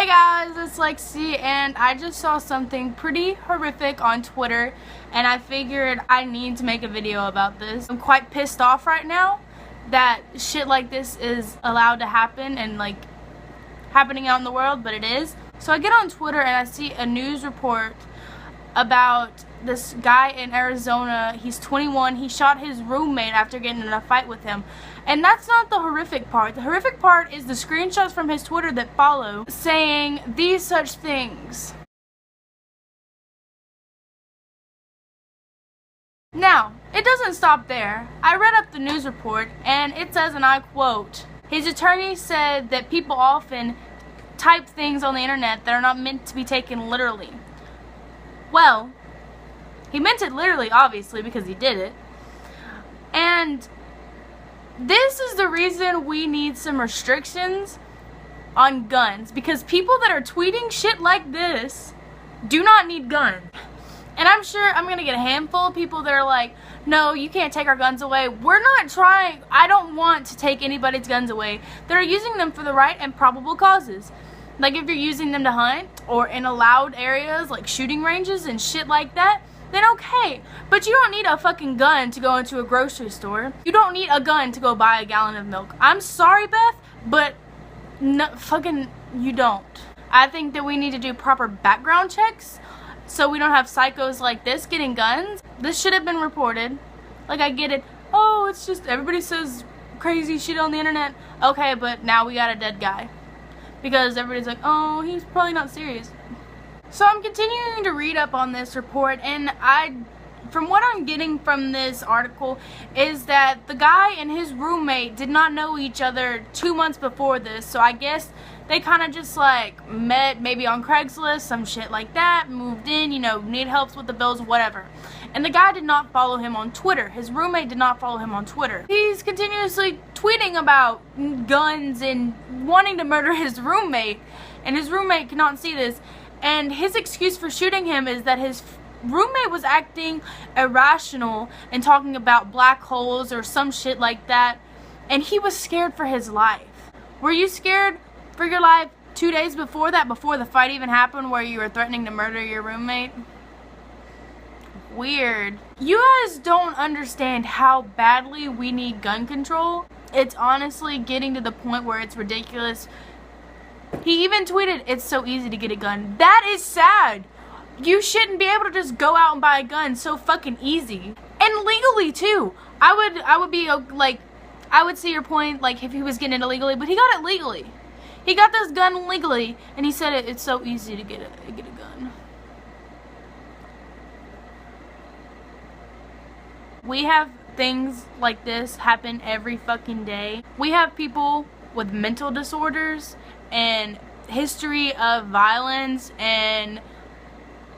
Hey guys, it's Lexi, and I just saw something pretty horrific on Twitter, and I figured I need to make a video about this. I'm quite pissed off right now that shit like this is allowed to happen and like happening out in the world, but it is. So I get on Twitter and I see a news report about this guy in Arizona. He's 21. He shot his roommate after getting in a fight with him. And that's not the horrific part. The horrific part is the screenshots from his Twitter that follow saying these such things. Now, it doesn't stop there. I read up the news report and it says, and I quote, his attorney said that people often type things on the internet that are not meant to be taken literally. Well, he meant it literally, obviously, because he did it. And this is the reason we need some restrictions on guns, because people that are tweeting shit like this do not need guns. And I'm sure I'm gonna get a handful of people that are like, no, you can't take our guns away. We're not trying. I don't want to take anybody's guns away. They're using them for the right and probable causes. Like if you're using them to hunt or in allowed areas like shooting ranges and shit like that, then okay. But you don't need a fucking gun to go into a grocery store. You don't need a gun to go buy a gallon of milk. I'm sorry, Beth, but no, fucking you don't. I think that we need to do proper background checks so we don't have psychos like this getting guns. This should have been reported. Like, I get it. Oh, it's just everybody says crazy shit on the internet. Okay, but now we got a dead guy. Because everybody's like, oh, he's probably not serious. So I'm continuing to read up on this report, and from what I'm getting from this article is that the guy and his roommate did not know each other 2 months before this. So I guess they kind of just like met maybe on Craigslist, some shit like that, moved in, you know, need help with the bills, whatever. And the guy did not follow him on Twitter. His roommate did not follow him on Twitter. He's continuously tweeting about guns and wanting to murder his roommate, and his roommate cannot see this. And his excuse for shooting him is that his roommate was acting irrational and talking about black holes or some shit like that, and he was scared for his life. Were you scared for your life 2 days before that, before the fight even happened, where you were threatening to murder your roommate? Weird. You guys don't understand how badly we need gun control. It's honestly getting to the point where it's ridiculous. He even tweeted, it's so easy to get a gun. That is sad. You shouldn't be able to just go out and buy a gun so fucking easy. And legally too. I would be like, I would see your point, like if he was getting it illegally, but he got it legally. He got this gun legally, and he said it's so easy to get a gun. We have things like this happen every fucking day. We have people with mental disorders and history of violence and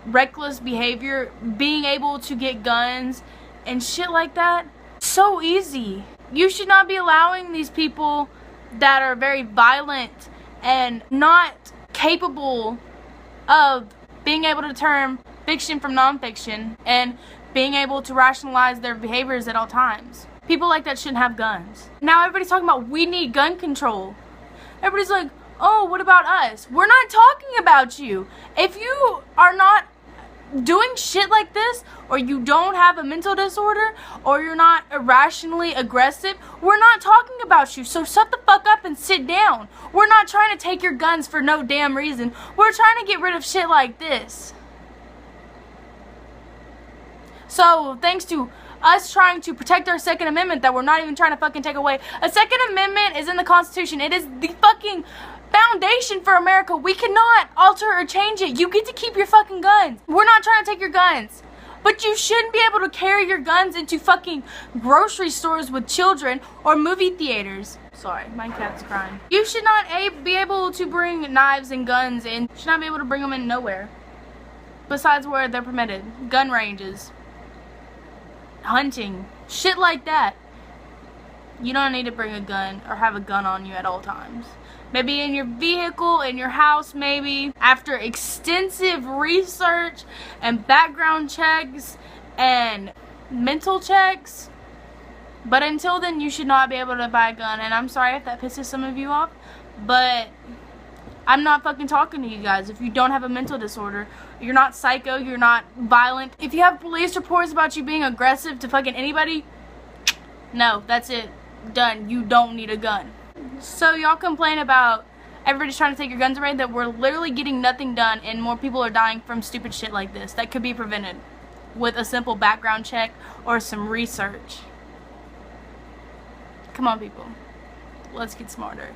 reckless behavior being able to get guns and shit like that so easy. You should not be allowing these people that are very violent and not capable of being able to determine fiction from nonfiction and being able to rationalize their behaviors at all times. People like that shouldn't have guns. Now everybody's talking about we need gun control. Everybody's like, oh, what about us? We're not talking about you. If you are not doing shit like this, or you don't have a mental disorder, or you're not irrationally aggressive, we're not talking about you. So shut the fuck up and sit down. We're not trying to take your guns for no damn reason. We're trying to get rid of shit like this. So thanks to us trying to protect our Second Amendment that we're not even trying to fucking take away. A Second Amendment is in the Constitution. It is the fucking foundation for America. We cannot alter or change it. You get to keep your fucking guns. We're not trying to take your guns. But you shouldn't be able to carry your guns into fucking grocery stores with children or movie theaters. Sorry, my cat's crying. You should not be able to bring knives and guns in. You should not be able to bring them in nowhere besides where they're permitted. Gun ranges, hunting, shit like that. You don't need to bring a gun or have a gun on you at all times. Maybe in your vehicle, in your house, maybe. After extensive research and background checks and mental checks. But until then, you should not be able to buy a gun. And I'm sorry if that pisses some of you off, but I'm not fucking talking to you guys. If you don't have a mental disorder, you're not psycho, you're not violent. If you have police reports about you being aggressive to fucking anybody, no, that's it. Done. You don't need a gun. So y'all complain about everybody's trying to take your guns away, that we're literally getting nothing done and more people are dying from stupid shit like this that could be prevented with a simple background check or some research. Come on, people. Let's get smarter.